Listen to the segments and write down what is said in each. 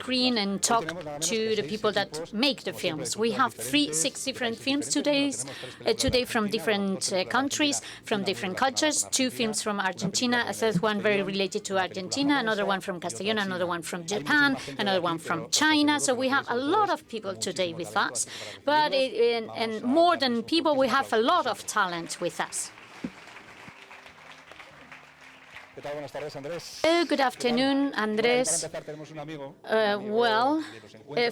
screen and talk to the people that make the films. We have six different films today from different countries, from different cultures. 2 films from Argentina, a third one very related to Argentina, another one from Castellón, another one from Japan, another one from China. So we have a lot of people today with us. But and more than people, we have a lot of talent with us. Oh, good afternoon, Andres.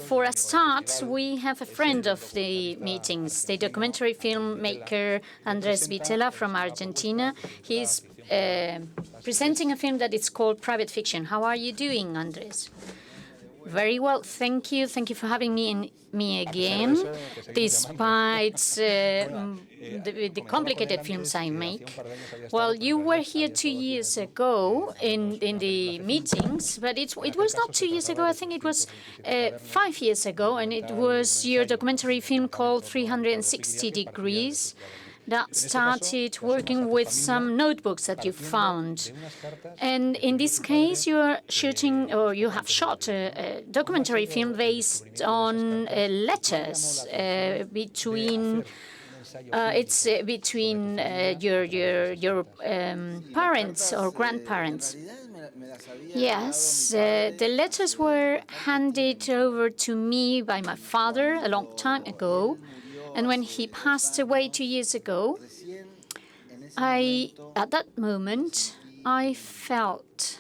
For a start, we have a friend of the meetings, the documentary filmmaker Andres Vitela from Argentina. He's presenting a film that is called Private Fiction. How are you doing, Andres? Very well, thank you. Thank you for having me again, despite the complicated films I make. Well, you were here 2 years ago in the meetings, but it was not 2 years ago. I think it was 5 years ago, and it was your documentary film called 360 Degrees that started working with some notebooks that you found. And in this case, you are shooting, or you have shot a documentary film based on letters between your parents or grandparents. Yes, the letters were handed over to me by my father a long time ago. And when he passed away 2 years ago, at that moment, I felt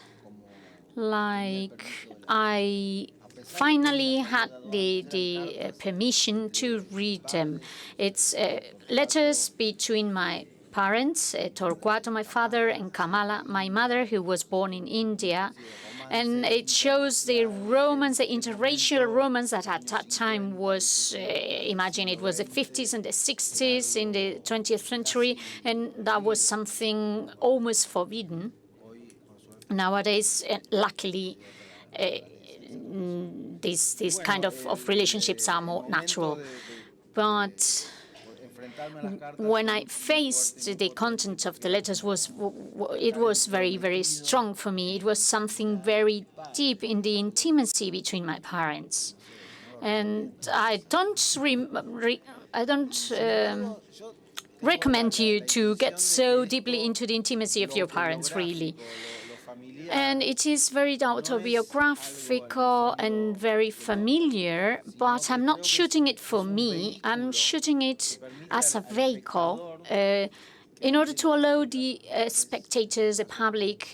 like I finally had the permission to read them. It's letters between my parents, Torquato, my father, and Kamala, my mother, who was born in India. And it shows the romance, the interracial romance that at that time was, imagine it was the 50s and the 60s in the 20th century, and that was something almost forbidden. Nowadays, luckily, these kind of relationships are more natural. But when I faced the content of the letters, it was very, very strong for me. It was something very deep in the intimacy between my parents. And I don't recommend you to get so deeply into the intimacy of your parents, really. And it is very autobiographical and very familiar, but I'm not shooting it for me. I'm shooting it as a vehicle in order to allow the spectators, the public,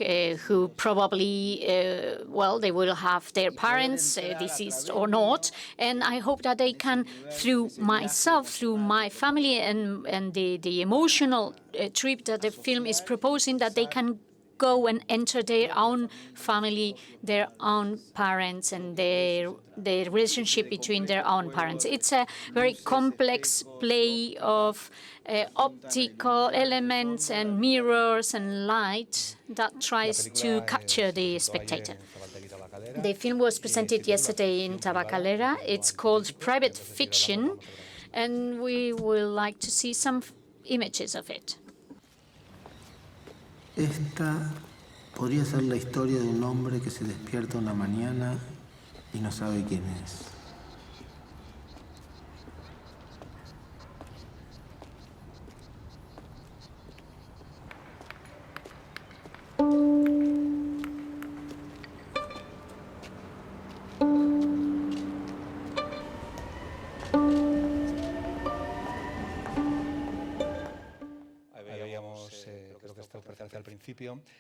who probably, they will have their parents deceased or not, and I hope that they can, through myself, through my family, and the emotional trip that the film is proposing, that they can go and enter their own family, their own parents, and the relationship between their own parents. It's a very complex play of optical elements and mirrors and light that tries to capture the spectator. The film was presented yesterday in Tabacalera. It's called Private Fiction, and we would like to see some images of it. Esta podría ser la historia de un hombre que se despierta una mañana y no sabe quién es.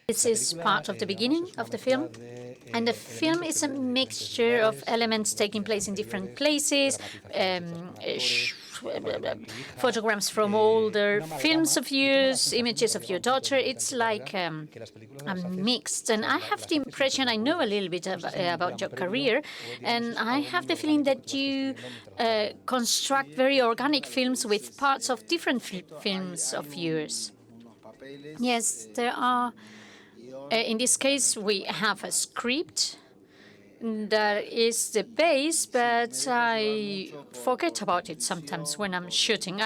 This is part of the beginning of the film, and the film is a mixture of elements taking place in different places, photographs from older films of yours, images of your daughter. It's like a mixed, and I have the impression, I know a little bit about your career, and I have the feeling that you construct very organic films with parts of different films of yours. Yes, there are. In this case, we have a script that is the base, but I forget about it sometimes when I'm shooting.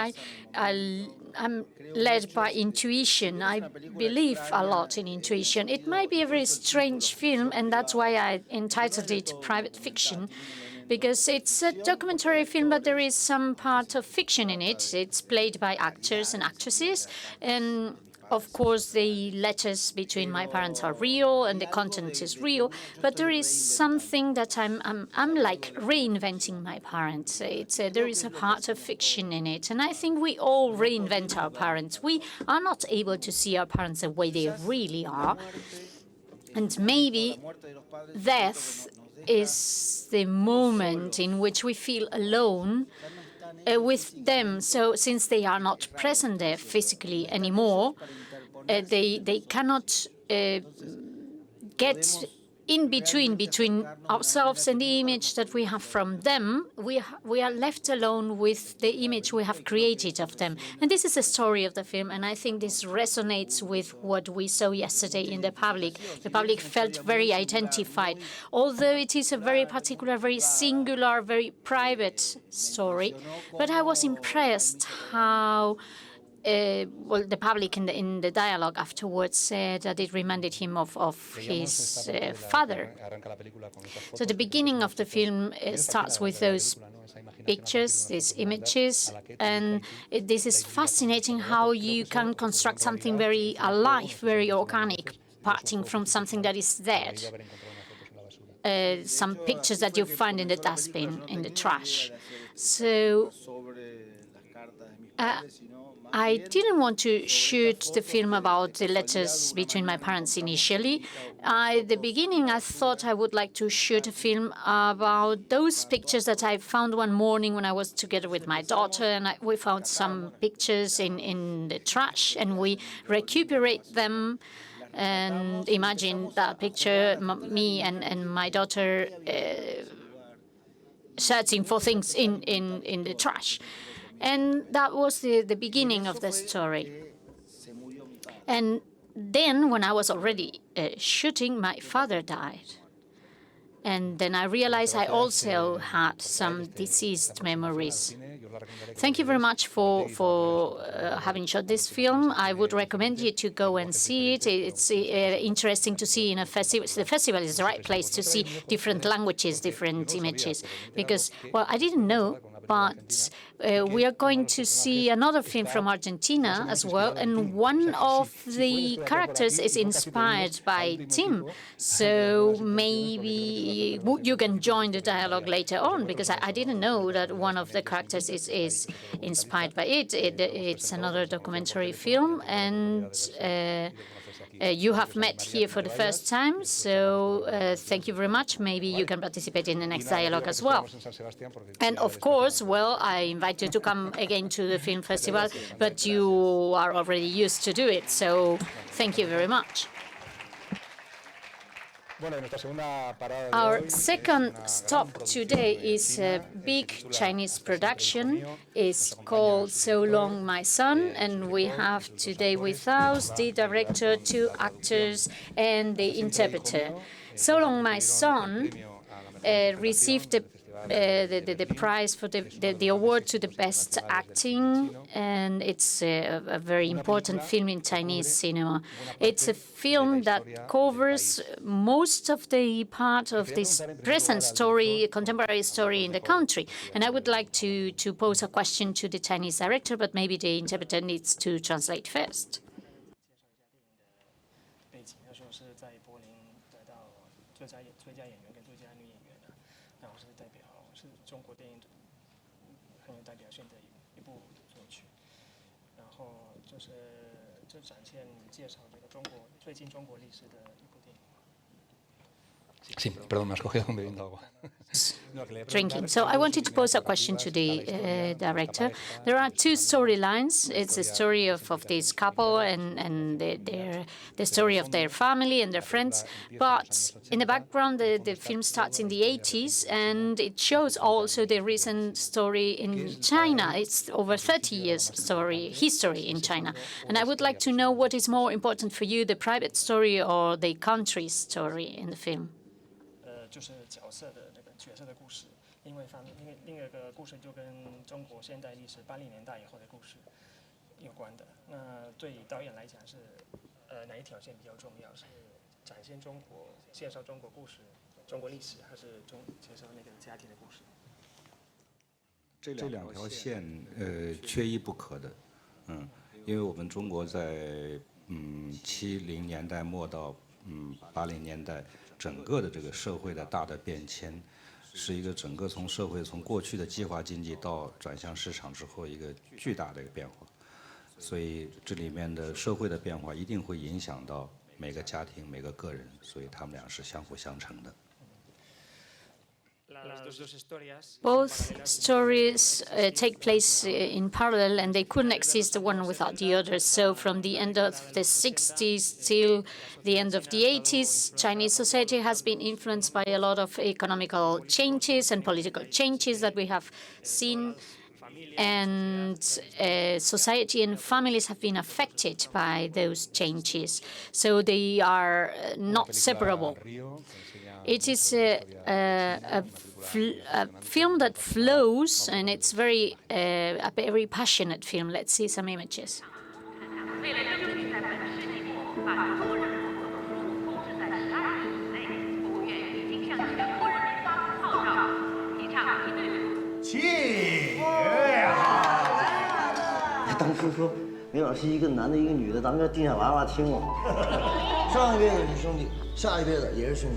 I'm led by intuition. I believe a lot in intuition. It might be a very strange film, and that's why I entitled it Private Fiction, because it's a documentary film, but there is some part of fiction in it. It's played by actors and actresses, and of course, the letters between my parents are real, and the content is real. But there is something that I'm like reinventing my parents. There is a part of fiction in it, and I think we all reinvent our parents. We are not able to see our parents the way they really are, and maybe death is the moment in which we feel alone with them. So since they are not present there physically anymore, they cannot get in between ourselves and the image that we have from them. We are left alone with the image we have created of them. And this is the story of the film, and I think this resonates with what we saw yesterday in the public. The public felt very identified, although it is a very particular, very singular, very private story. But I was impressed how the public in the dialogue afterwards said that it reminded him of his father. So the beginning of the film starts with those pictures, these images, and this is fascinating how you can construct something very alive, very organic, parting from something that is dead. Some pictures that you find in the dustbin, in the trash. So I didn't want to shoot the film about the letters between my parents initially. At the beginning, I thought I would like to shoot a film about those pictures that I found one morning when I was together with my daughter, and we found some pictures in the trash, and we recuperate them. And imagine that picture, me and my daughter searching for things in the trash. And that was the beginning of the story. And then, when I was already shooting, my father died. And then I realized I also had some deceased memories. Thank you very much for having shot this film. I would recommend you to go and see it. It's interesting to see in a festival. The festival is the right place to see different languages, different images. Because, well, I didn't know, but we are going to see another film from Argentina as well, and one of the characters is inspired by Tim. So maybe you can join the dialogue later on, because I didn't know that one of the characters is inspired by it. It's another documentary film, and you have met here for the first time, so thank you very much. Maybe you can participate in the next dialogue as well. And of course, well, I invite you to come again to the film festival, but you are already used to do it, so thank you very much. Our second stop today is a big Chinese production. It's called So Long, My Son, and we have today with us the director, 2 actors, and the interpreter. So Long, My Son received the prize for the award to the best acting, and it's a very important film in Chinese cinema. It's a film that covers most of the part of this present story, contemporary story in the country. And I would like to pose a question to the Chinese director, but maybe the interpreter needs to translate first. Drinking. So I wanted to pose a question to the director. There are 2 storylines. It's the story of this couple and the story of their family and their friends. But in the background, the film starts in the 80s, and it shows also the recent story in China. It's over 30 years history in China. And I would like to know what is more important for you, the private story or the country story in the film? 有关的。那对导演来讲是，哪一条线比较重要？是展现中国、介绍中国故事、中国历史，还是介绍那个家庭的故事？这两条线缺一不可的，因为我们中国在70年代末到80年代，整个的这个社会的大的变迁，是一个整个从社会从过去的计划经济到转向市场之后一个巨大的一个变化，所以这里面的社会的变化一定会影响到每个家庭每个个人，所以他们俩是相辅相成的。Both stories take place in parallel, and they couldn't exist one without the other. So from the end of the 60s till the end of the 80s, Chinese society has been influenced by a lot of economical changes and political changes that we have seen. And society and families have been affected by those changes. So they are not separable. It is a film that flows, and it's a very passionate film. Let's see some images. "当时说梅老师一个男的，一个女的，咱们叫地下娃娃厅嘛。上一辈子是兄弟，下一辈子也是兄弟。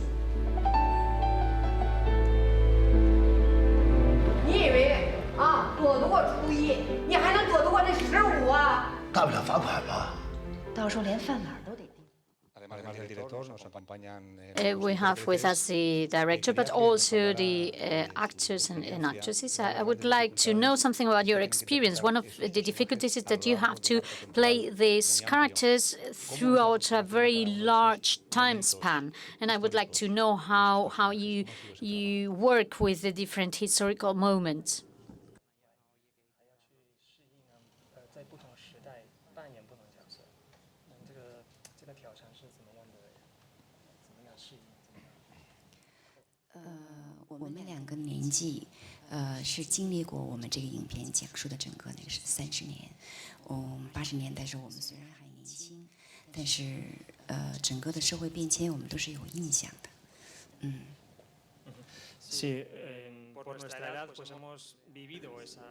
你以为啊躲得过初一，你还能躲得过这15啊？大不了罚款吧。到时候连饭碗都得定。We have with us the director, but also the actors and actresses. I would like to know something about your experience. One of the difficulties is that you have to play these characters throughout a very large time span, and I would like to know how you work with the different historical moments.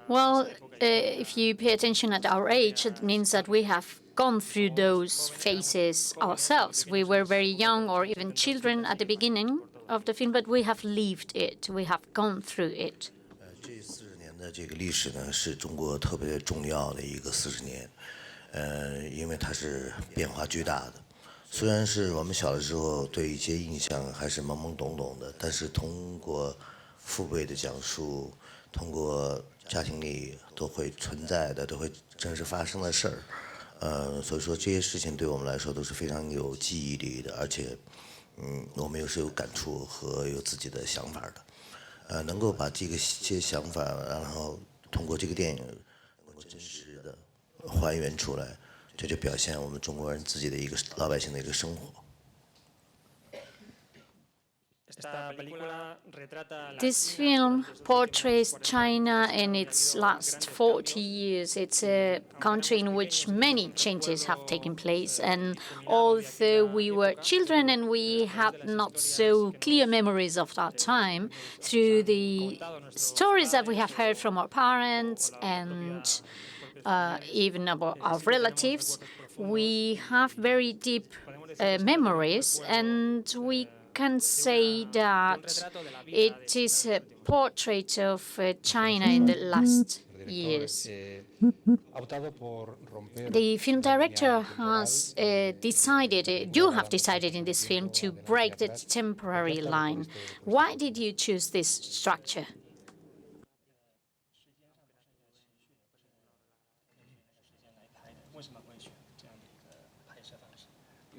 Well, if you pay attention at our age, it means that we have gone through those phases ourselves. We were very young or even children at the beginning of the film, but we have lived it. We have gone through it. 这40年的这个历史呢，是中国特别重要的一个40年，因为它是变化巨大的。虽然是我们小的时候对一些印象还是懵懵懂懂的，但是通过父辈的讲述，通过家庭里都会存在的、都会真实发生的事儿，所以说这些事情对我们来说都是非常有记忆力的，而且，我们又是有感触和有自己的想法的，能够把这些想法，然后通过这个电影能够真实的还原出来，这就表现我们中国人自己的一个老百姓的一个生活。This film portrays China in its last 40 years. It's a country in which many changes have taken place. And although we were children and we had not so clear memories of that time, through the stories that we have heard from our parents and even about our relatives, we have very deep memories, and we can say that it is a portrait of China in the last years. The film director has decided, you have decided in this film to break the temporary line. Why did you choose this structure?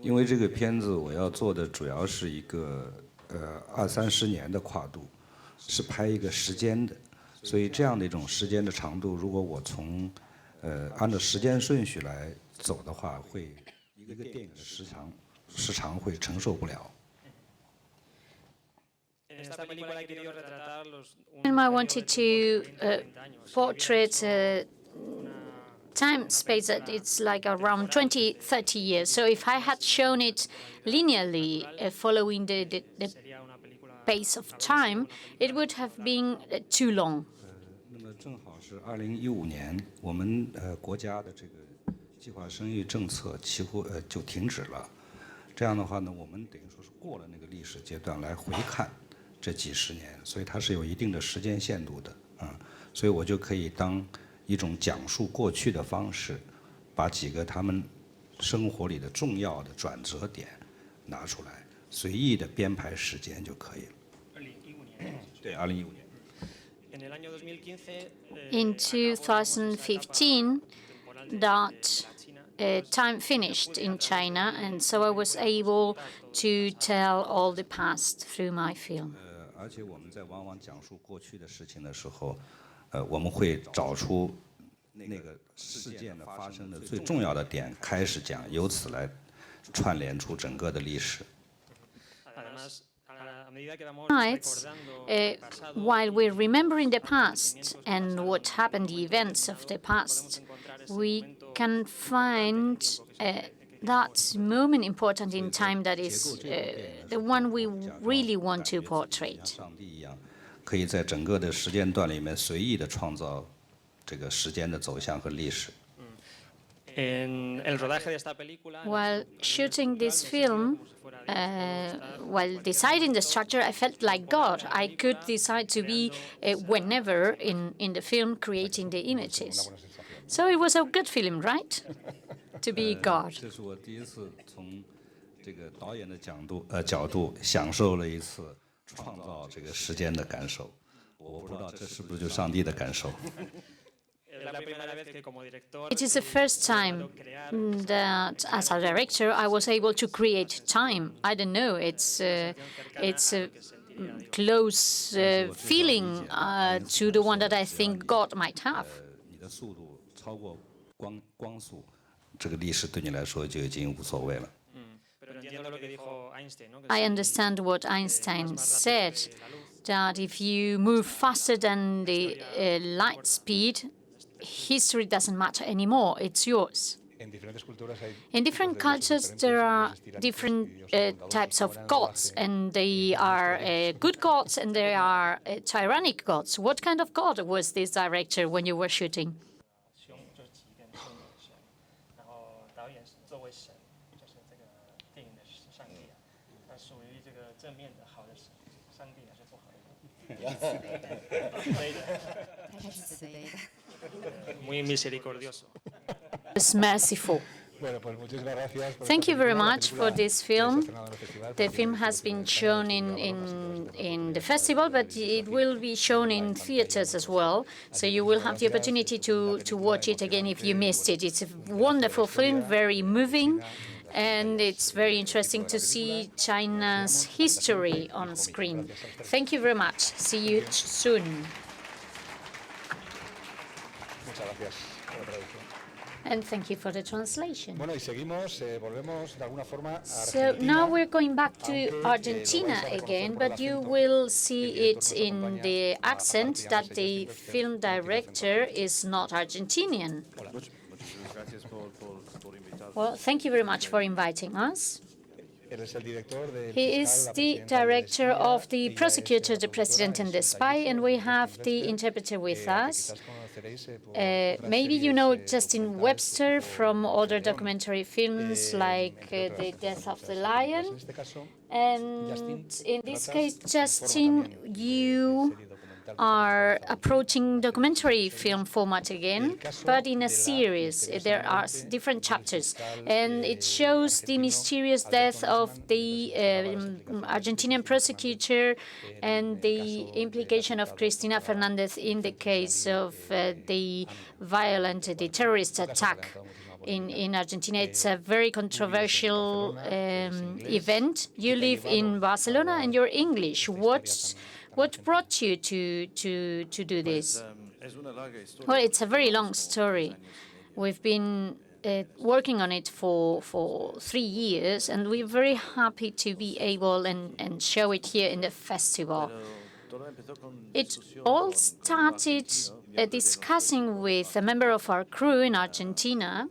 因为这个片子我要做的主要是一个20-30年的跨度，是拍一个时间的，所以这样的一种时间的长度，如果我从按照时间顺序来走的话，会一个电影的时长会承受不了。I wanted to portray time space that it's like around 20, 30 years. So if I had shown it linearly, following the pace of time, it would have been too long. 那么正好是2015年，我们国家的这个计划生育政策几乎就停止了。这样的话呢，我们等于说是过了那个历史阶段来回看这几十年，所以它是有一定的时间限度的啊。所以我就可以当一种讲述过去的方式，把几个他们生活里的重要的转折点拿出来，随意的编排时间就可以了。2015年。对，2015年。In 2015, that time finished in China, and so I was able to tell all the past through my film. 而且我们在往往讲述过去的事情的时候，我们会找出那个事件的发生的最重要的点开始讲，由此来串联出整个的历史。While we're remembering the past and what happened, the events of the past, we can find that moment important in time that is the one we really want to portray. 上帝一样，可以在整个的时间段里面随意的创造这个时间的走向和历史。While shooting this film, while deciding the structure, I felt like God. I could decide to be whenever in the film creating the images. So it was a good feeling, right? To be God. 这是我第一次从这个导演的角度享受了一次创造这个时间的感受。我不知道这是不是就上帝的感受。It is the first time that, as a director, I was able to create time. I don't know. It's a close feeling to the one that I think God might have. 你的速度超过光速，这个历史对你来说就已经无所谓了。I understand what Einstein said, that if you move faster than the light speed, history doesn't matter anymore, it's yours. In different cultures, there are different types of gods, and they are good gods and they are tyrannic gods. What kind of god was this director when you were shooting? It's merciful. Thank you very much for this film. The film has been shown in the festival, but it will be shown in theaters as well. So you will have the opportunity to watch it again if you missed it. It's a wonderful film, very moving, and it's very interesting to see China's history on screen. Thank you very much. See you soon. And thank you for the translation. So now we're going back to Argentina again, but you will see it in the accent that the film director is not Argentinian. Well, thank you very much for inviting us. He is the director of The Prosecutor, the President, and the Spy, and we have the interpreter with us. Maybe you know Justin Webster from other documentary films like The Death of the Lion. And in this case, Justin, you are approaching documentary film format again, but in a series. There are different chapters, and it shows the mysterious death of the Argentinian prosecutor and the implication of Cristina Fernandez in the case of the terrorist attack in Argentina. It's a very controversial event. You live in Barcelona and you're English. What brought you to do this? Well, it's a very long story. We've been working on it for 3 years, and we're very happy to be able and show it here in the festival. It all started discussing with a member of our crew in Argentina,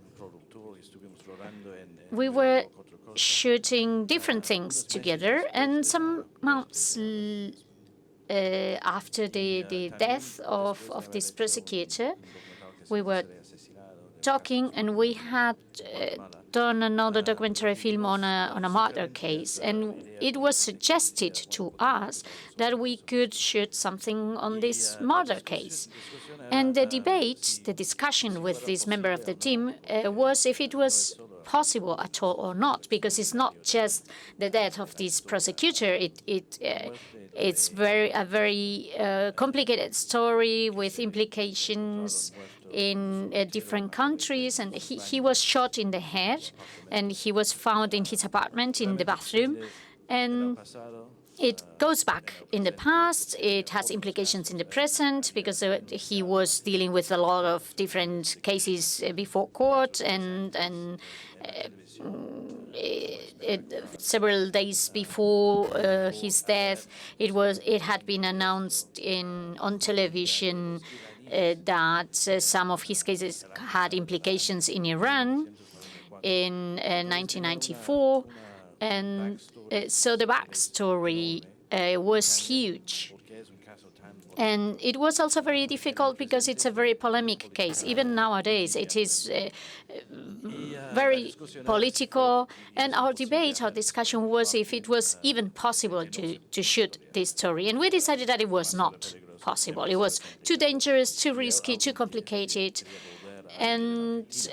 we were shooting different things together, and some months after the death of this prosecutor, we were talking, and we had done another documentary film on a murder case, and it was suggested to us that we could shoot something on this murder case. And the debate, the discussion with this member of the team was if it was possible at all or not, because it's not just the death of this prosecutor. It's a very complicated story with implications in different countries, and he was shot in the head, and he was found in his apartment in the bathroom, and it goes back in the past. It has implications in the present because he was dealing with a lot of different cases before court, and several days before his death, it had been announced on television that some of his cases had implications in Iran in 1994, and so the backstory was huge. And it was also very difficult because it's a very polemic case. Even nowadays, it is very political. And our debate, our discussion was if it was even possible to shoot this story. And we decided that it was not possible. It was too dangerous, too risky, too complicated. And this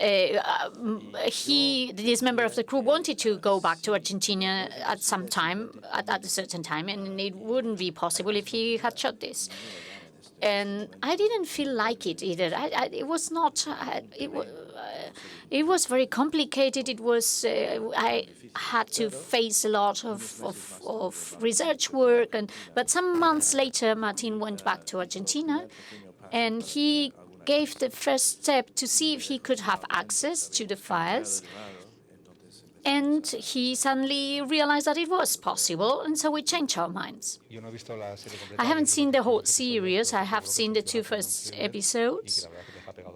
member of the crew wanted to go back to Argentina at some time, at a certain time, and it wouldn't be possible if he had shot this. And I didn't feel like it either. It was not. It was very complicated. It was. I had to face a lot of research work, but some months later, Martin went back to Argentina, and he gave the first step to see if he could have access to the files. And he suddenly realized that it was possible, and so we changed our minds. I haven't seen the whole series. I have seen the 2 first episodes,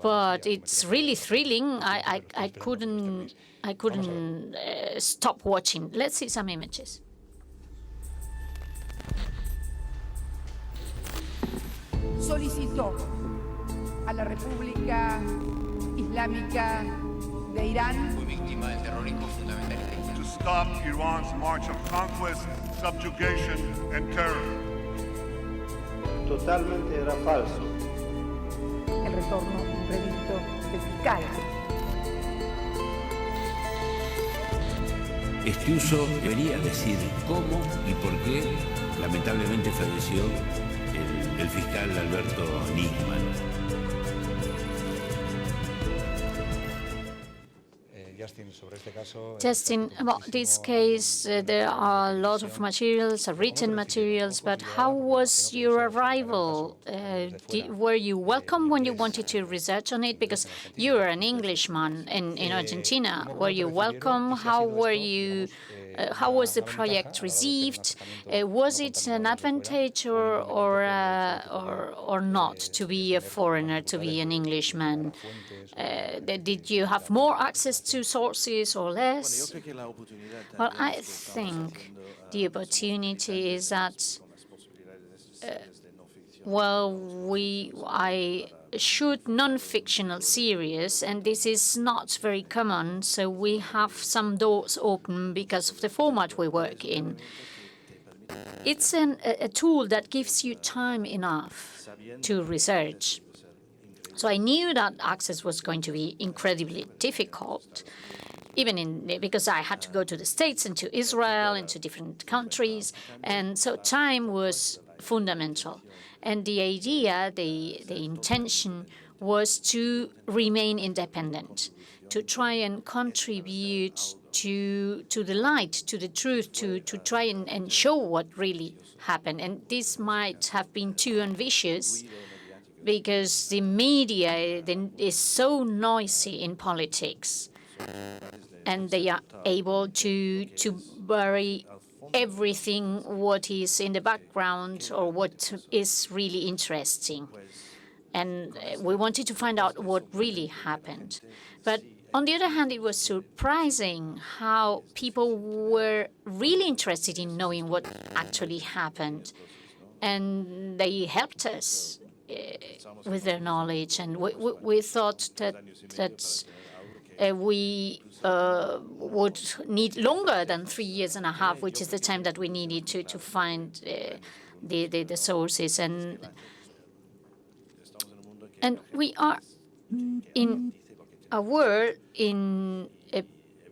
but it's really thrilling. I couldn't stop watching. Let's see some images. Solicitó a la República Islámica de Irán fue víctima del terrorismo fundamentalista. To stop Iran's march of conquest, subjugation, and terror. Totalmente era falso. el retorno imprevisto del fiscal. Este uso debería decir cómo y por qué lamentablemente falleció el fiscal Alberto Nisman. Justin, about this case, there are a lot of materials, written materials, but how was your arrival? Were you welcome when you wanted to research on it? Because you are an Englishman in Argentina. Were you welcome? How were you? How was the project received? Was it an advantage or not to be a foreigner, to be an Englishman? Did you have more access to sources or less? Well, I think the opportunity is that, I shoot non-fictional series, and this is not very common, so we have some doors open because of the format we work in. It's a tool that gives you time enough to research. So I knew that access was going to be incredibly difficult, because I had to go to the States and to Israel and to different countries, and so time was fundamental. And the idea, the intention, was to remain independent, to try and contribute to the light, to the truth, to try and show what really happened. And this might have been too ambitious, because the media is so noisy in politics, and they are able to bury everything what is in the background or what is really interesting. and we wanted to find out what really happened. But on the other hand, it was surprising how people were really interested in knowing what actually happened. And they helped us with their knowledge. And we thought that we would need longer than 3 years and a half, which is the time that we needed to find the sources. And we are in a world in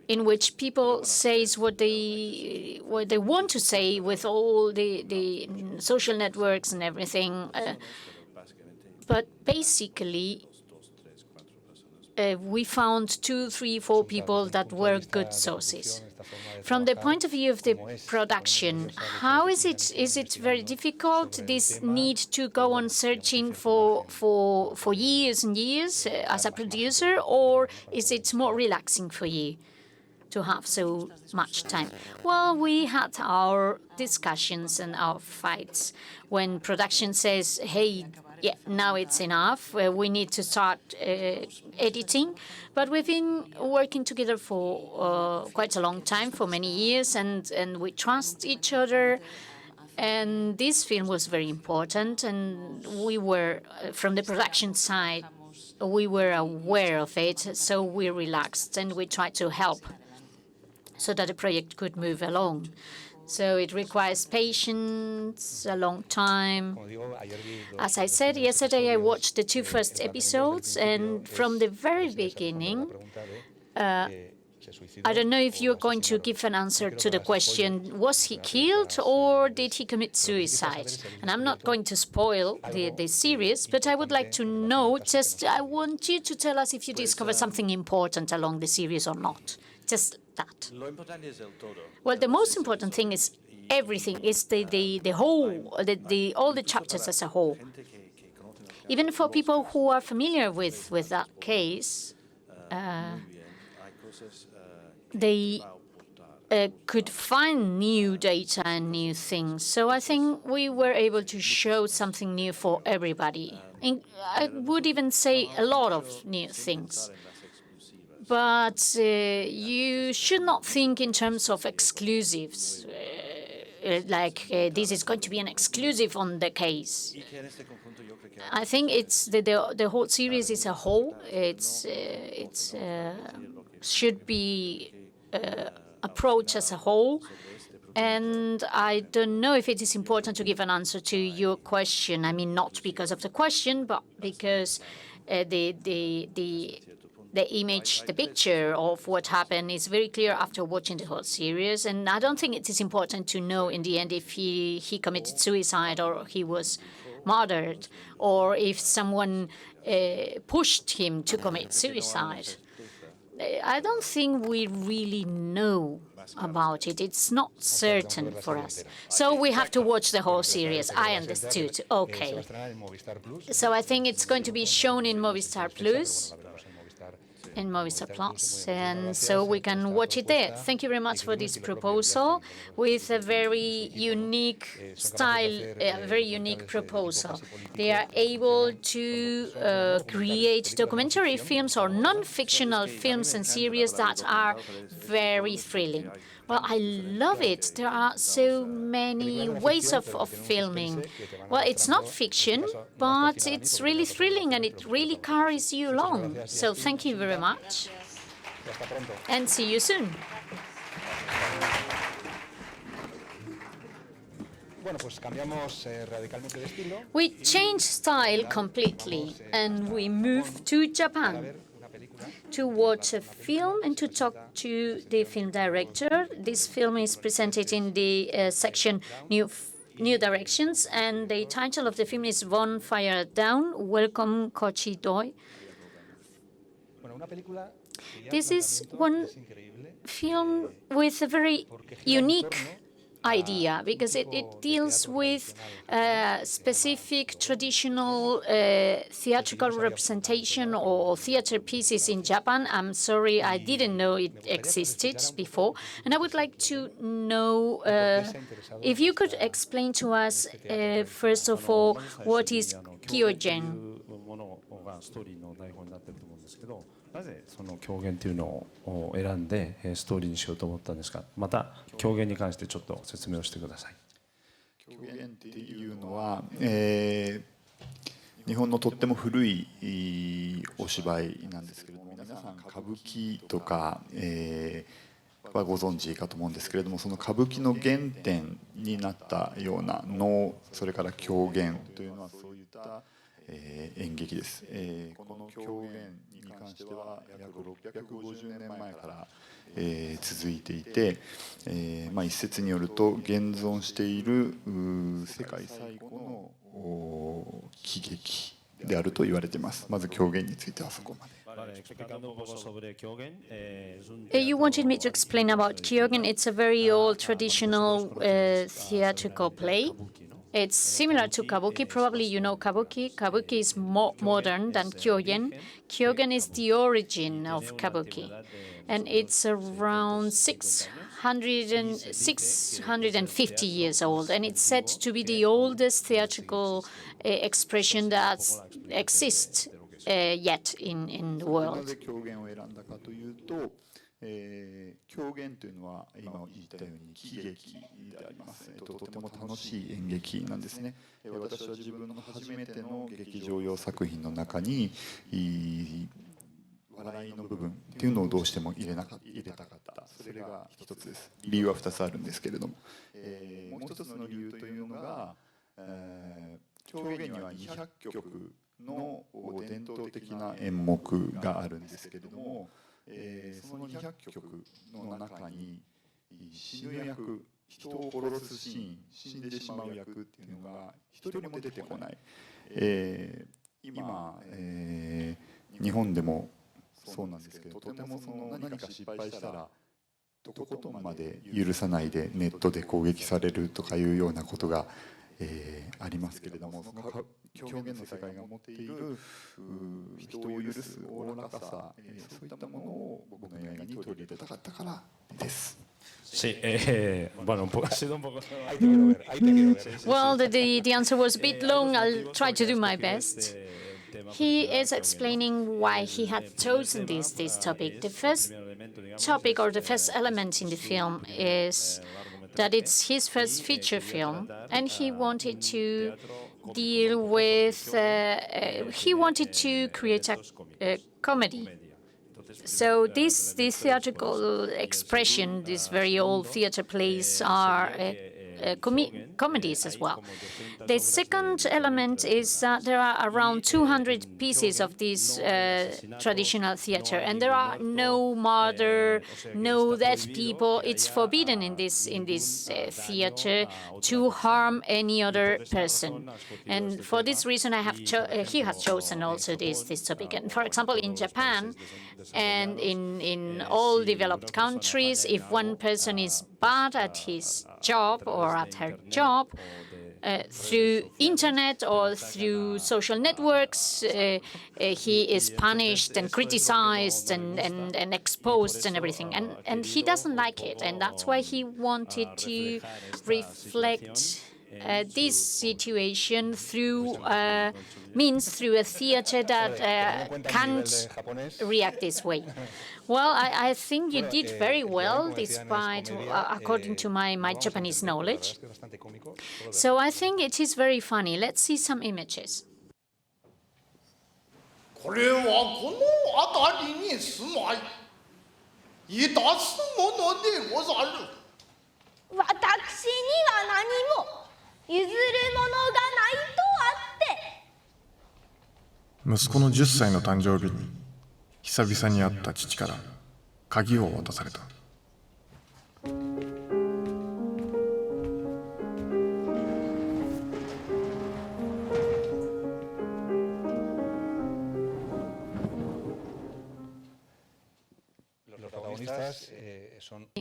which people say what they want to say with all the social networks and everything. But basically, we found 2, 3, 4 people that were good sources. From the point of view of the production, how is it? Is it very difficult, this need to go on searching for years and years as a producer, or is it more relaxing for you to have so much time? Well, we had our discussions and our fights when production says, hey, yeah, now it's enough. We need to start editing. But we've been working together for quite a long time, for many years, and we trust each other. And this film was very important. And we were, from the production side, we were aware of it. So we relaxed and we tried to help so that the project could move along. So it requires patience, a long time. As I said yesterday, I watched the 2 first episodes, and from the very beginning, I don't know if you're going to give an answer to the question, was he killed or did he commit suicide? And I'm not going to spoil the series, but I would like to know, I want you to tell us if you discover something important along the series or not. Just that. Well, the most important thing is everything, is the whole, all the chapters as a whole. Even for people who are familiar with that case, they could find new data and new things. So I think we were able to show something new for everybody. I would even say a lot of new things. But you should not think in terms of exclusives, like this is going to be an exclusive on the case. I think it's the whole series is a whole. It's should be approached as a whole. And I don't know if it is important to give an answer to your question. I mean, not because of the question, but because the image, the picture of what happened is very clear after watching the whole series. And I don't think it is important to know in the end if he committed suicide or he was murdered, or if someone pushed him to commit suicide. I don't think we really know about it. It's not certain for us. So we have to watch the whole series. I understood. Okay. So I think it's going to be shown in Movistar Plus. In Movistar Plus, and so we can watch it there. Thank you very much for this proposal with a very unique style, a very unique proposal. They are able to create documentary films or non-fictional films and series that are very thrilling. Well, I love it. There are so many ways of filming. Well, it's not fiction, but it's really thrilling and it really carries you along. So thank you very much. And see you soon. We changed style completely and we moved to Japan to watch a film and to talk to the film director. This film is presented in the section New Directions, and the title of the film is Von Fire Down, Welcome Kochi Doi. This is one film with a very unique idea because it deals with specific traditional theatrical representation or theater pieces in Japan. I'm sorry, I didn't know it existed before. And I would like to know if you could explain to us, first of all, what is Kyogen. がストーリーの台本になってると思うんですけど、なぜその狂言というのを選んでストーリーにしようと思ったんですか。また狂言に関してちょっと説明をしてください。狂言っていうのは、日本のとっても古いお芝居なんですけれども、皆さん歌舞伎とか、はご存知かと思うんですけれども、その歌舞伎の原点になったような能、それから狂言というのはそういった演劇です。この狂言に関しては約650年前から続いていて、一説によると現存している世界最古の喜劇であると言われています。まず狂言についてはそこまで。You wanted me to explain about Kyogen. It's a very old traditional theatrical play. It's similar to Kabuki. Probably you know Kabuki. Kabuki is more modern than Kyogen. Kyogen is the origin of Kabuki. And it's around 650 years old. And it's said to be the oldest theatrical expression that exists yet in the world. 狂言というのは今言ったように喜劇であります。とても楽しい演劇なんですね。私は自分の初めての劇場用作品の中に笑いの部分っていうのをどうしても入れたかった。それが一つです。理由は2つあるんですけれども、もう一つの理由というのが、狂言には200曲の伝統的な演目があるんですけれども、その200曲の中に死ぬ役、人を殺すシーン、死んでしまう役っていうのが一人も出てこない。今、日本でもそうなんですけど、とてもその何か失敗したらとことんまで許さないでネットで攻撃されるとかいうようなことがありますけれども、その狂言の世界が持っている人を許すおおらかさ、そういったものを僕の映画に取り入れたかったからです。Well, the answer was a bit long. I'll try to do my best. He is explaining why he had chosen this topic. The first topic or the first element in the film is that it's his first feature film, and he wanted to deal with, he wanted to create a comedy. So this theatrical expression, these very old theater plays are comedies as well. The second element is that there are around 200 pieces of this traditional theater, and there are no murder, no dead people. It's forbidden in this theater to harm any other person. And for this reason, he has chosen also this topic. And for example, in Japan and in all developed countries, if one person is bad at his job or at her job, through internet or through social networks, he is punished and criticized and exposed and everything. And he doesn't like it. And that's why he wanted to reflect this situation through a theater that can't react this way. Well, I think you did very well, despite, according to my Japanese knowledge. So I think it is very funny. Let's see some images. これはこの辺りに住まい、いたすものでござる。私には何も譲るものがないとあって。息子の10歳の誕生日に久々に会った父から鍵を渡された。Los protagonistas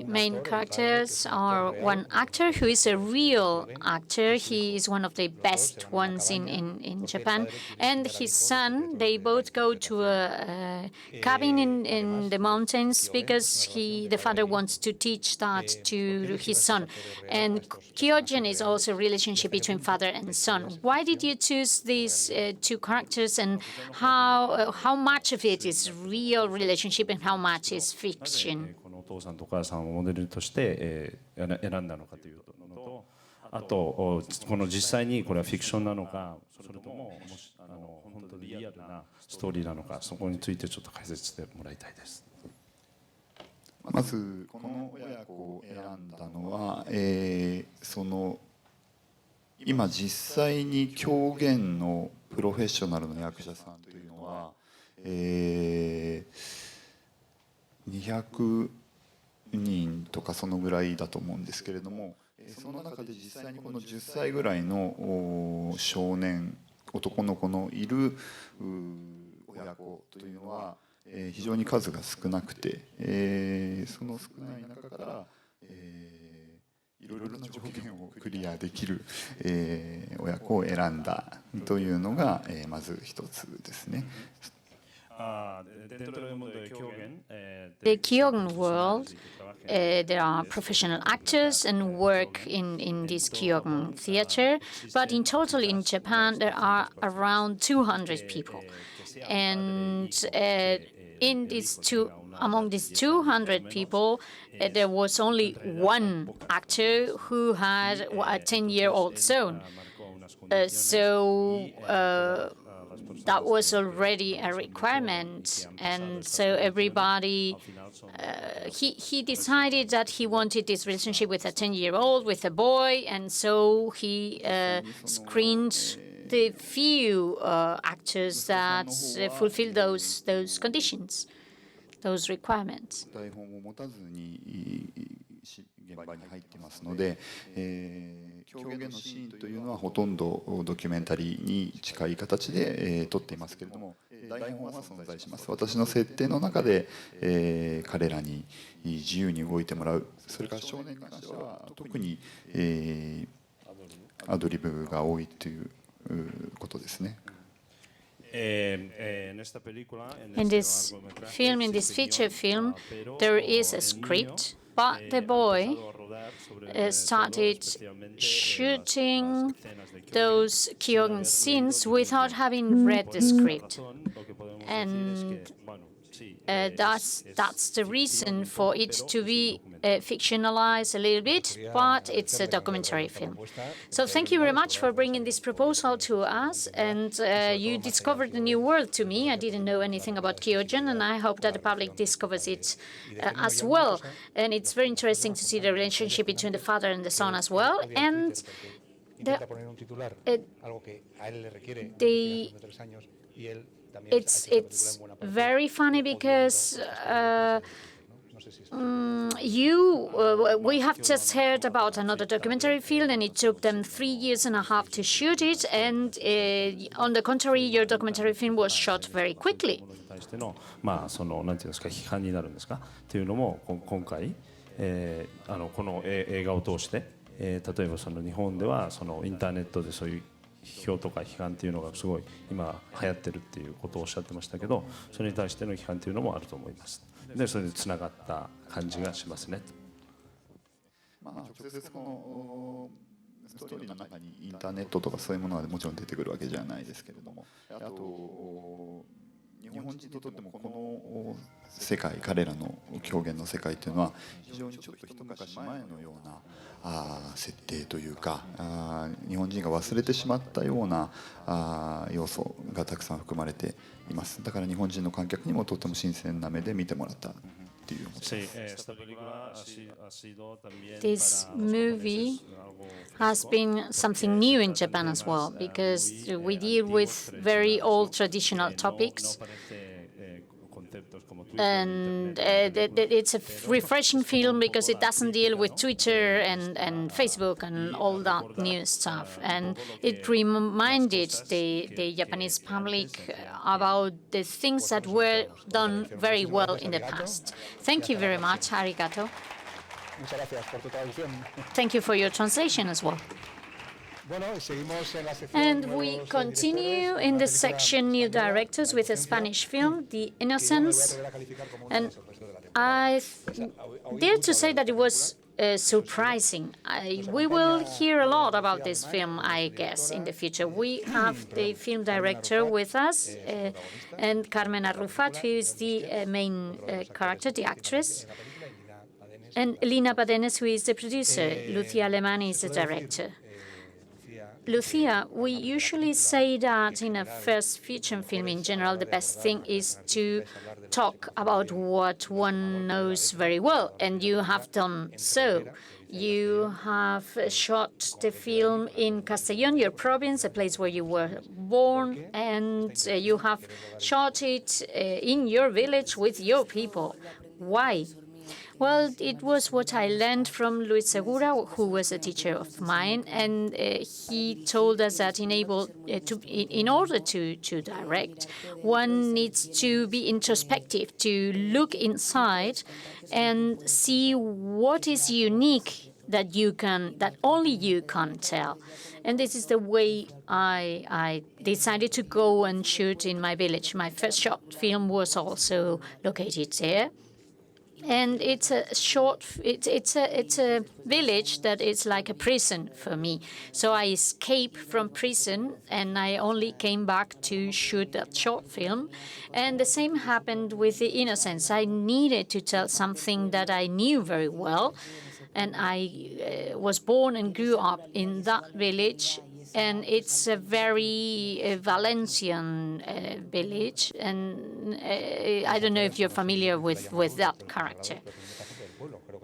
Main characters are one actor who is a real actor. He is one of the best ones in Japan. And his son, they both go to a cabin in the mountains because the father wants to teach that to his son. And Kyogen is also a relationship between father and son. Why did you choose these two characters, and how much of it is real relationship and how much is fiction? お父さんとお母さんをモデルとして選んだのかというのと、あとこの実際にこれはフィクションなのか、それとも本当にリアルなストーリーなのか、そこについてちょっと解説してもらいたいです。まずこの親子を選んだのは、その今実際に狂言のプロフェッショナルの役者さんというのは、200人とかそのぐらいだと思うんですけれども、その中で実際にこの10歳ぐらいの少年男の子のいる親子というのは非常に数が少なくて、その少ない中からいろいろな条件をクリアできる親子を選んだというのがまず一つですね。The Kyogen world, there are professional actors and work in this Kyogen theater, but in total in Japan there are around 200 people. And among these 200 people, there was only one actor who had a 10-year-old son. That was already a requirement, and so everybody, he decided that he wanted this relationship with a 10-year-old, with a boy, and so he screened the few actors that fulfill those conditions, those requirements. 現場に入ってますので、狂言のシーンというのはほとんどドキュメンタリーに近い形で撮っていますけれども、台本は存在します。私の設定の中で彼らに自由に動いてもらう。それから少年に関しては特にアドリブが多いということですね。In this film, in this feature film, there is a script. But the boy started shooting those Kyogen scenes without having read the script. And that's the reason for it to be fictionalized a little bit, but it's a documentary film. So thank you very much for bringing this proposal to us, and you discovered a new world to me. I didn't know anything about Kyogen, and I hope that the public discovers it as well. And it's very interesting to see the relationship between the father and the son as well. And it's very funny because we have just heard about another documentary film, and it took them 3.5 years to shoot it, and on the contrary, your documentary film was shot very quickly. そのなんていうんですか、批判になるんですかっていうのも今回この映画を通して、例えばその日本ではそのインターネットでそういう批評とか批判っていうのがすごい今流行ってるっていうことをおっしゃってましたけど、それに対しての批判っていうのもあると思います。でそれでつながった感じがしますね。直接このストーリーの中にインターネットとかそういうものはもちろん出てくるわけじゃないですけれども、あと日本人にとってもこの世界、彼らの狂言の世界というのは非常にちょっと一昔前のような設定というか、日本人が忘れてしまったような要素がたくさん含まれています。だから日本人の観客にもとても新鮮な目で見てもらったっていうことです。This movie has been something new in Japan as well, because we deal with very old traditional topics. And it's a refreshing film because it doesn't deal with Twitter and Facebook and all that new stuff. And it reminded the Japanese public about the things that were done very well in the past. Thank you very much. Arigato. Thank you for your translation as well. And we continue in the section New Directors with a Spanish film, The Innocents. And I dare to say that it was surprising. We will hear a lot about this film, I guess, in the future. We have the film director with us, and Carmen Arrufat, who is the main character, the actress, and Lina Padenes, who is the producer. Lucia Alemani is the director. Lucia, we usually say that in a first feature film in general, the best thing is to talk about what one knows very well, and you have done so. You have shot the film in Castellón, your province, a place where you were born, and you have shot it in your village with your people. Why? Well, it was what I learned from Luis Segura, who was a teacher of mine, and he told us that in order to direct, one needs to be introspective, to look inside and see what is unique that only you can tell. And this is the way I decided to go and shoot in my village. My first short film was also located there. And it's a village that is like a prison for me. So I escaped from prison, and I only came back to shoot that short film. And the same happened with The Innocents. I needed to tell something that I knew very well, and I was born and grew up in that village. And it's a very Valencian village, and I don't know if you're familiar with that character.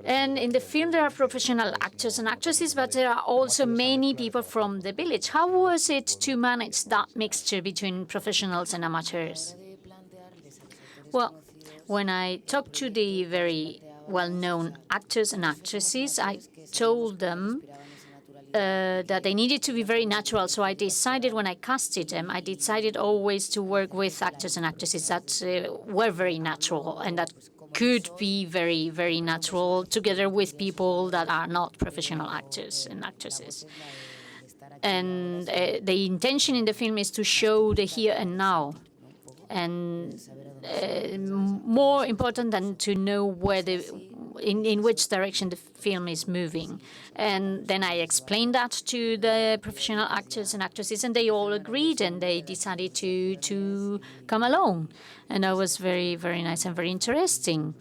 And in the film, there are professional actors and actresses, but there are also many people from the village. How was it to manage that mixture between professionals and amateurs? Well, when I talked to the very well-known actors and actresses, I told them that they needed to be very natural. So I decided when I casted them, I decided always to work with actors and actresses that were very natural and that could be very, very natural together with people that are not professional actors and actresses. And the intention in the film is to show the here and now. And more important than to know where in which direction the film is moving. And then I explained that to the professional actors and actresses, and they all agreed, and they decided to come along. And that was very, very nice and very interesting.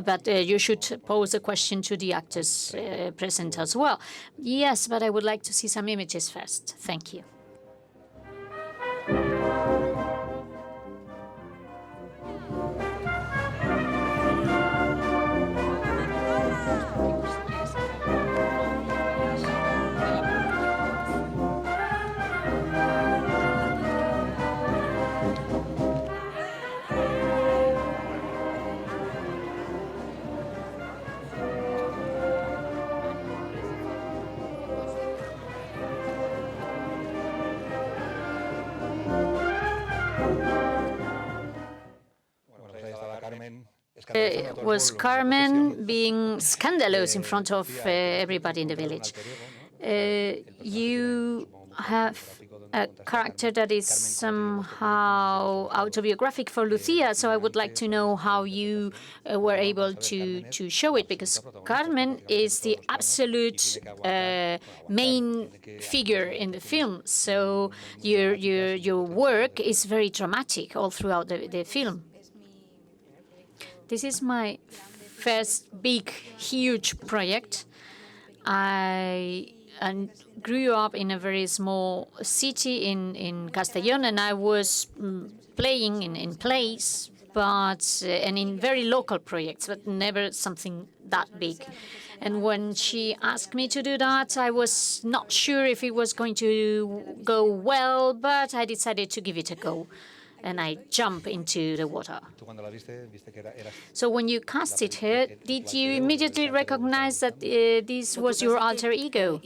But you should pose a question to the actors present as well. Yes, but I would like to see some images first. Thank you. Was Carmen being scandalous in front of everybody in the village. You have a character that is somehow autobiographic for Lucia, so I would like to know how you were able to show it, because Carmen is the absolute main figure in the film. So your work is very dramatic all throughout the film. This is my first big, huge project. I grew up in a very small city in Castellón, and I was playing in plays, and in very local projects, but never something that big. And when she asked me to do that, I was not sure if it was going to go well, but I decided to give it a go. and I jump into the water. So when you casted her, did you immediately recognize that this was your alter ego?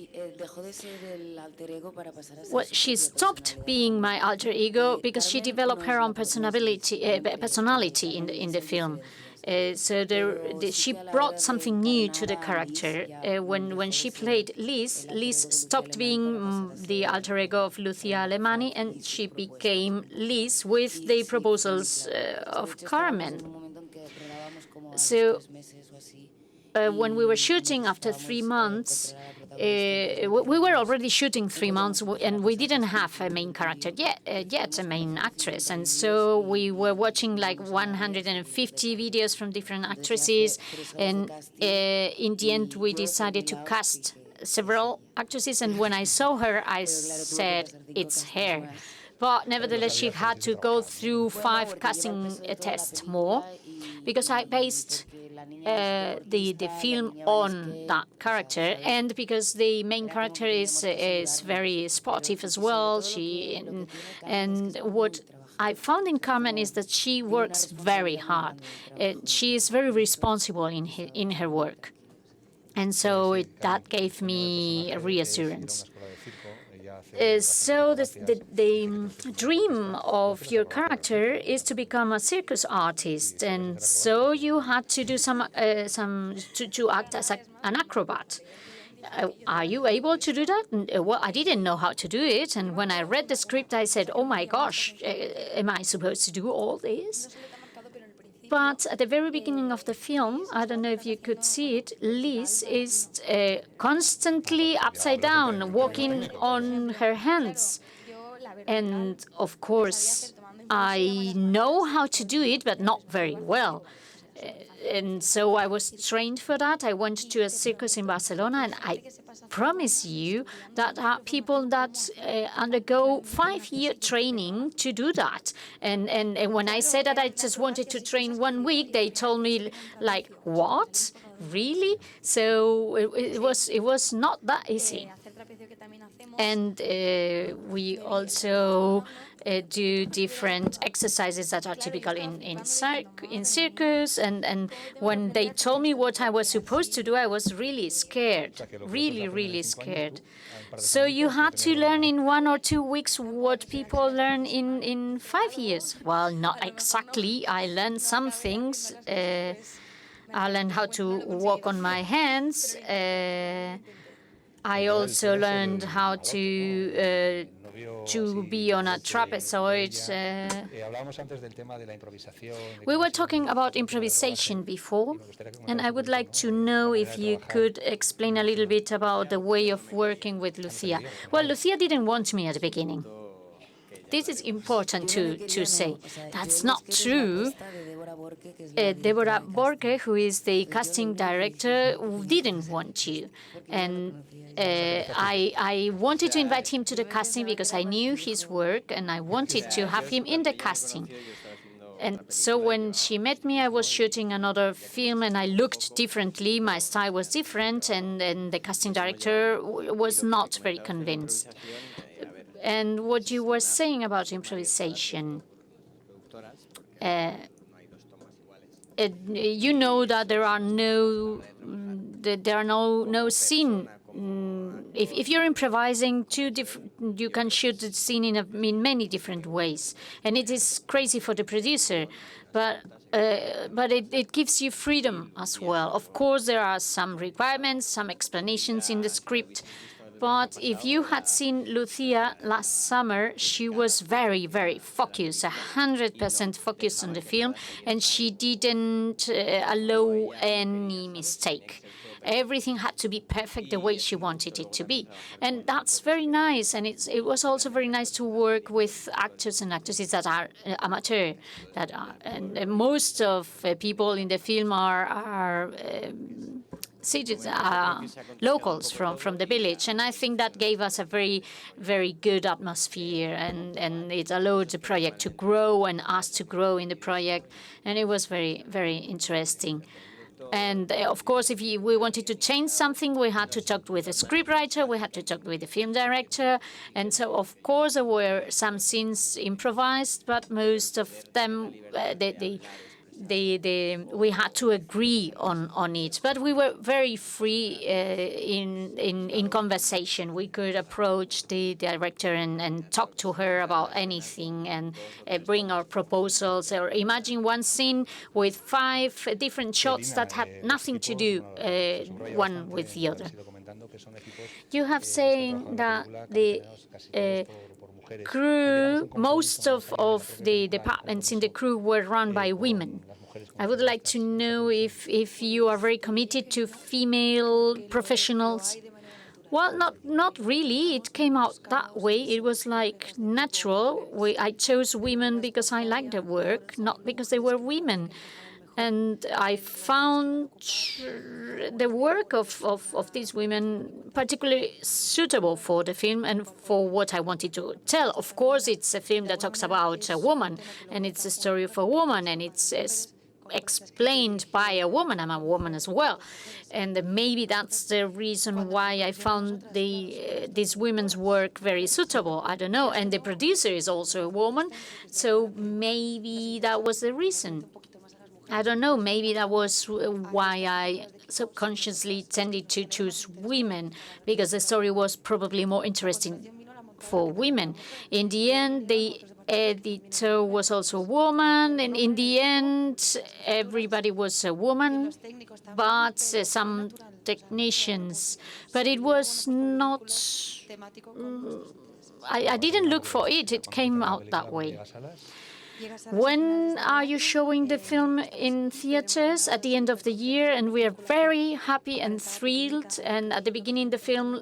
Well, she stopped being my alter ego because she developed her own personality in the film. She brought something new to the character. When she played Liz stopped being the alter ego of Lucia Alemany, and she became Liz with the proposals of Carmen. So when we were shooting after 3 months, we were already shooting 3 months, and we didn't have a main character yet, a main actress. And so we were watching like 150 videos from different actresses. And in the end, we decided to cast several actresses. And when I saw her, I said, it's her. But nevertheless, she had to go through 5 casting tests more, because I based the film on that character, and because the main character is very sportive as well. And what I found in Carmen is that she works very hard. She is very responsible in her work, and so that gave me a reassurance. So the dream of your character is to become a circus artist, and so you had to do to act as an acrobat. Are you able to do that? Well, I didn't know how to do it, and when I read the script, I said, "Oh my gosh, am I supposed to do all this?" But at the very beginning of the film, I don't know if you could see it, Liz is constantly upside down, walking on her hands. And of course, I know how to do it, but not very well. And so I was trained for that. I went to a circus in Barcelona, and I promise you that there are people that undergo 5-year training to do that. And when I said that I just wanted to train 1 week, they told me, like, what? Really? So it was not that easy. And we also do different exercises that are typical in circus. And when they told me what I was supposed to do, I was really scared, really scared. So you had to learn in 1 or 2 weeks what people learn in 5 years. Well, not exactly. I learned some things. I learned how to walk on my hands. I also learned how to be on a trapezoid. We were talking about improvisation before, and I would like to know if you could explain a little bit about the way of working with Lucia. Well, Lucia didn't want me at the beginning. This is important to say. That's not true. Deborah Borge, who is the casting director, didn't want you. And I wanted to invite him to the casting because I knew his work, and I wanted to have him in the casting. And so when she met me, I was shooting another film, and I looked differently. My style was different, and the casting director was not very convinced. And what you were saying about improvisation, you know that there are no scene. If you're improvising, you can shoot the scene in many different ways, and it is crazy for the producer, but it gives you freedom as well. Of course, there are some requirements, some explanations in the script. But if you had seen Lucia last summer, she was very, very focused, 100% focused on the film, and she didn't allow any mistake. Everything had to be perfect the way she wanted it to be. And that's very nice. And it was also very nice to work with actors and actresses that are amateur. And most of people in the film are locals from the village, and I think that gave us a very, very good atmosphere, and it allowed the project to grow and us to grow in the project, and it was very, very interesting. And of course, if we wanted to change something, we had to talk with the scriptwriter, we had to talk with the film director. And so, of course, there were some scenes improvised, but most of them, we had to agree on it. But we were very free in conversation. We could approach the director and talk to her about anything and bring our proposals. Or imagine one scene with 5 different shots that had nothing to do one with the other. You have saying that the crew, most of the departments in the crew were run by women. I would like to know if you are very committed to female professionals. Well, not really. It came out that way. It was like natural. I chose women because I liked their work, not because they were women. And I found the work of these women particularly suitable for the film and for what I wanted to tell. Of course, it's a film that talks about a woman, and it's a story of a woman, and it's explained by a woman. I'm a woman as well. And maybe that's the reason why I found this women's work very suitable. I don't know. And the producer is also a woman, so maybe that was the reason. I don't know, maybe that was why I subconsciously tended to choose women, because the story was probably more interesting for women. In the end, the editor was also a woman, and in the end, everybody was a woman, but some technicians. But it was not... I didn't look for it. It came out that way. When are you showing the film in theaters? At the end of the year, and we are very happy and thrilled. And at the beginning, the film,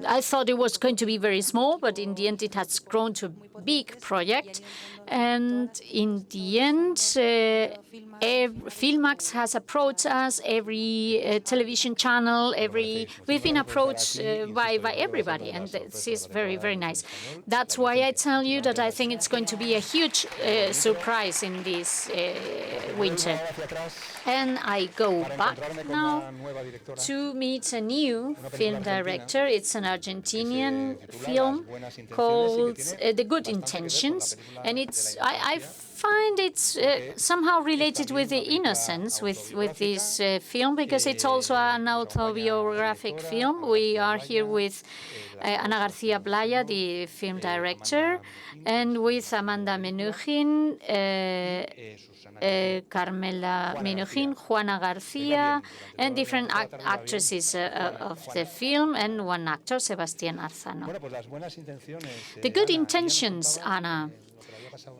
I thought it was going to be very small, but in the end, it has grown to a big project. And in the end, Filmax has approached us, every television channel, we've been approached by everybody, and this is very, very nice. That's why I tell you that I think it's going to be a huge surprise in this winter. And I go back now to meet a new film director. It's an Argentinian film called The Good Intentions, and I find it's somehow related with The Innocents, with this film, because it's also an autobiographic film. We are here with Ana García Blaya, the film director, and with Amanda Menuhin, Carmela Menuhin, Juana García, and different actresses of the film, and one actor, Sebastián Arzano. The Good Intentions, Ana.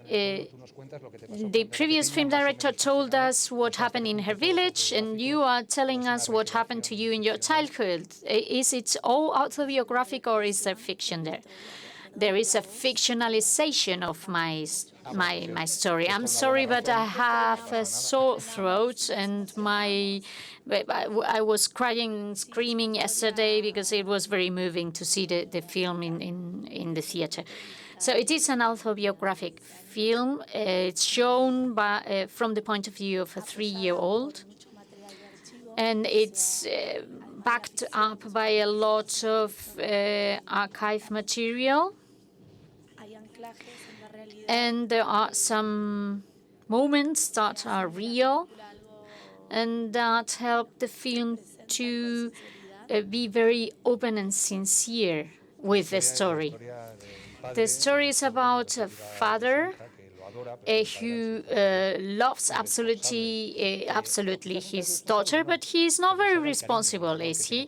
The previous film director told us what happened in her village, and you are telling us what happened to you in your childhood. Is it all autobiographic, or is there fiction there? There is a fictionalization of my story. I'm sorry, but I have a sore throat, and I was crying and screaming yesterday because it was very moving to see the film in the theater. So it is an autobiographic film. It's shown from the point of view of a 3-year-old, and it's backed up by a lot of archive material. And there are some moments that are real and that help the film to be very open and sincere with the story. The story is about a father who loves absolutely his daughter, but he is not very responsible, is he?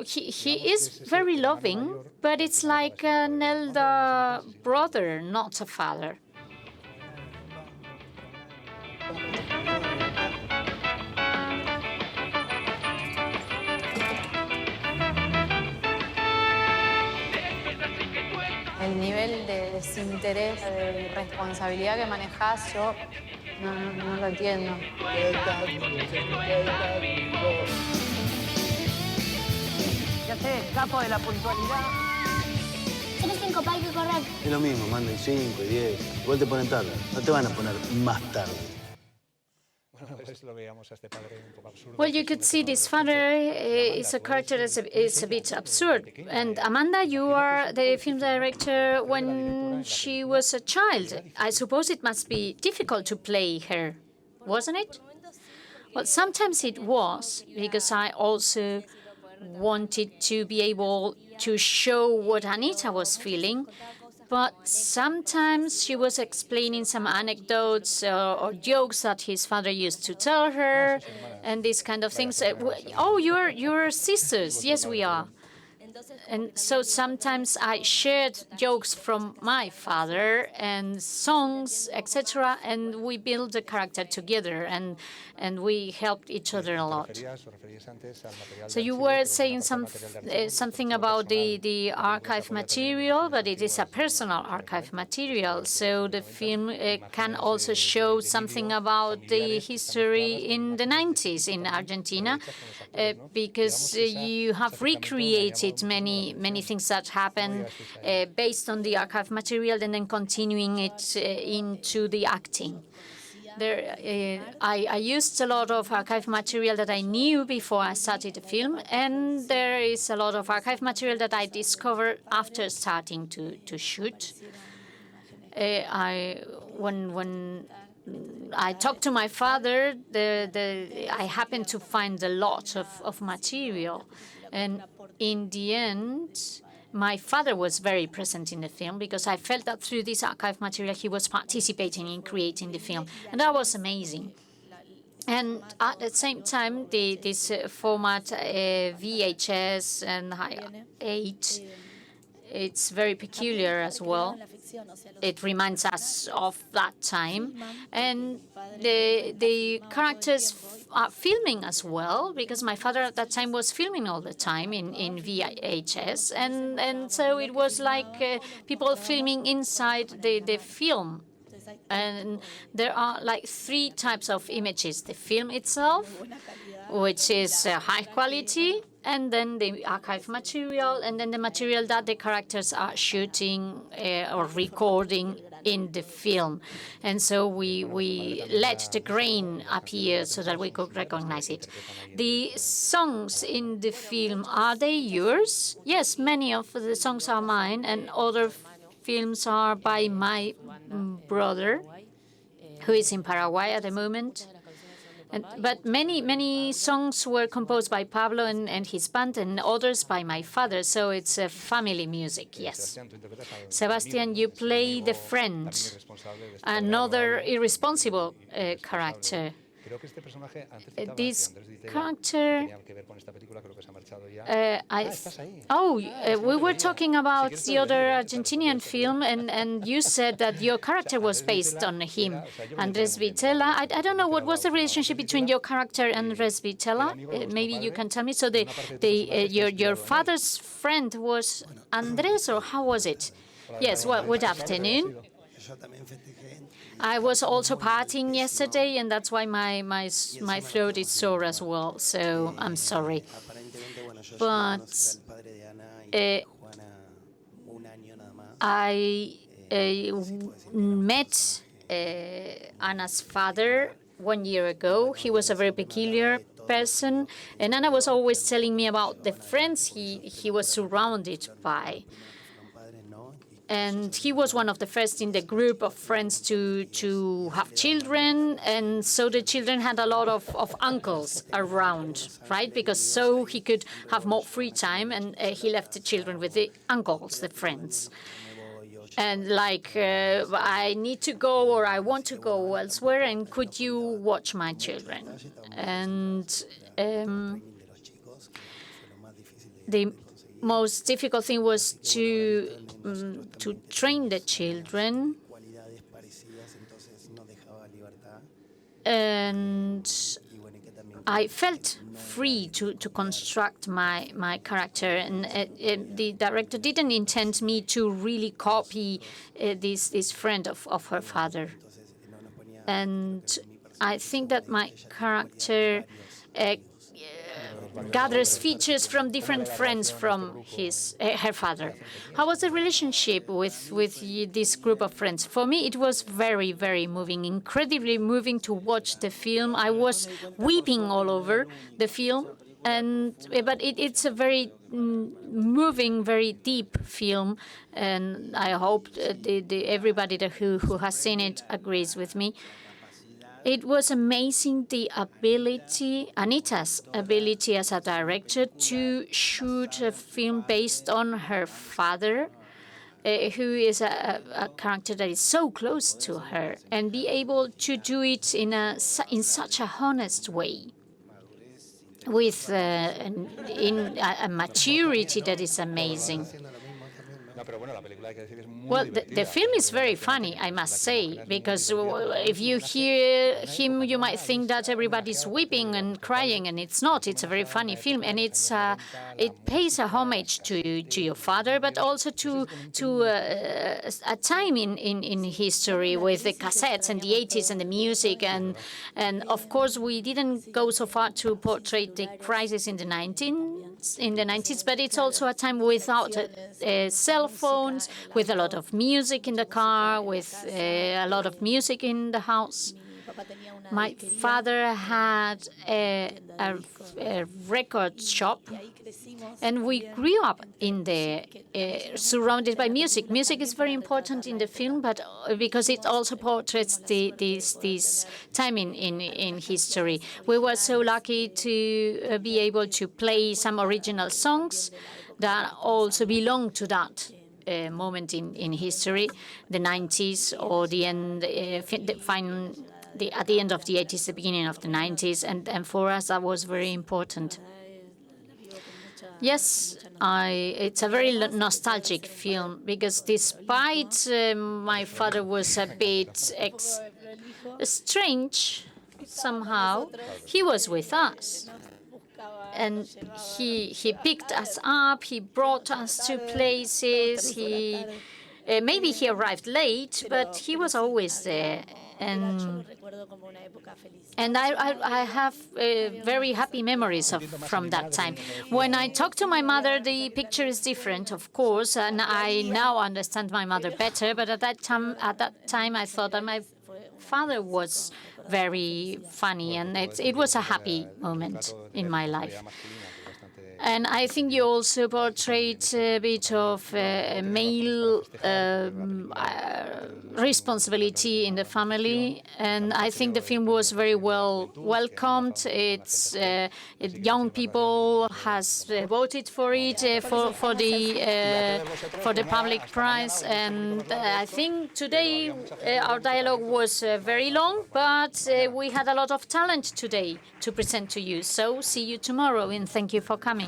He is very loving, but it's like an elder brother, not a father. El nivel de desinterés, de irresponsabilidad que manejás, yo no lo entiendo. Ya sé, capo de la puntualidad. Tienes 5 para que correr. Es lo mismo, manden 5 y 10. Igual te ponen tarde. No te van a poner más tarde. Well, you could see this father is a character that is a bit absurd. And Amanda, you are the film director when she was a child. I suppose it must be difficult to play her, wasn't it? Well, sometimes it was, because I also wanted to be able to show what Anita was feeling. But sometimes she was explaining some anecdotes or jokes that his father used to tell her, and these kind of things. Oh, you're sisters. Yes, we are. And so sometimes I shared jokes from my father and songs, etc., and we built a character together, and we helped each other a lot. So you were saying something about the archive material, but it is a personal archive material. So the film can also show something about the history in the 90s in Argentina, because you have recreated many things that happened based on the archive material and then continuing it into the acting. I used a lot of archive material that I knew before I started the film, and there is a lot of archive material that I discovered after starting to shoot. When I talked to my father, I happened to find a lot of material. And in the end, my father was very present in the film, because I felt that through this archive material, he was participating in creating the film. And that was amazing. And at the same time, this format, VHS and 8, it's very peculiar as well. It reminds us of that time. And the characters are filming as well, because my father at that time was filming all the time in VHS. And so it was like people filming inside the film. And there are like 3 types of images: the film itself, which is high quality, and then the archive material, and then the material that the characters are shooting or recording in the film. And so we let the grain appear so that we could recognize it. The songs in the film, are they yours? Yes, many of the songs are mine, and other films are by my brother, who is in Paraguay at the moment. But many songs were composed by Pablo and his band, and others by my father, so it's family music, yes. Sebastian, you play the friend, another irresponsible character. This character, we were talking about the other Argentinian film, and you said that your character was based on him, Andres Vitela. I don't know, what was the relationship between your character and Andres Vitela? Maybe you can tell me. So your father's friend was Andres, or how was it? Yes, well, good afternoon. I was also partying yesterday, and that's why my throat is sore as well, so I'm sorry. But I met Anna's father 1 year ago. He was a very peculiar person, and Anna was always telling me about the friends he was surrounded by. And he was one of the first in the group of friends to have children, and so the children had a lot of uncles around, right? Because so he could have more free time, and he left the children with the uncles, the friends. And like, I need to go, or I want to go elsewhere, and could you watch my children? And the most difficult thing was to train the children, and I felt free to construct my character, and the director didn't intend me to really copy this friend of her father. And I think that my character gathers features from different friends from her father. How was the relationship with this group of friends? For me, it was very, very moving, incredibly moving to watch the film. I was weeping all over the film. But it's a very moving, very deep film, and I hope everybody who has seen it agrees with me. It was amazing, the ability, Anita's ability as a director to shoot a film based on her father, who is a character that is so close to her, and be able to do it in such a honest way, with in a maturity that is amazing. Well, the film is very funny, I must say, because if you hear him, you might think that everybody's weeping and crying, and it's not. It's a very funny film, and it pays a homage to your father, but also to a time in history with the cassettes and the 80s and the music, and of course we didn't go so far to portray the crisis in the 90s, but it's also a time without cell phones, with a lot of music in the car, with a lot of music in the house. My father had a record shop, and we grew up in surrounded by music. Music is very important in the film, but because it also portrays this time in history. We were so lucky to be able to play some original songs that also belong to that moment in history, the 90s, or at the end of the 80s, the beginning of the 90s, and for us that was very important. Yes, it's a very nostalgic film, because despite my father was a bit strange somehow, he was with us. And he picked us up, he brought us to places, maybe he arrived late, but he was always there. And I have very happy memories from that time. When I talk to my mother, the picture is different, of course, and I now understand my mother better, but at that time I thought that my father was very funny, and it was a happy moment in my life. And I think you also portrayed a bit of male responsibility in the family, and I think the film was very well welcomed. It's young people has voted for it for the public prize, and I think today our dialogue was very long, but we had a lot of talent today to present to you. So see you tomorrow, and thank you for coming.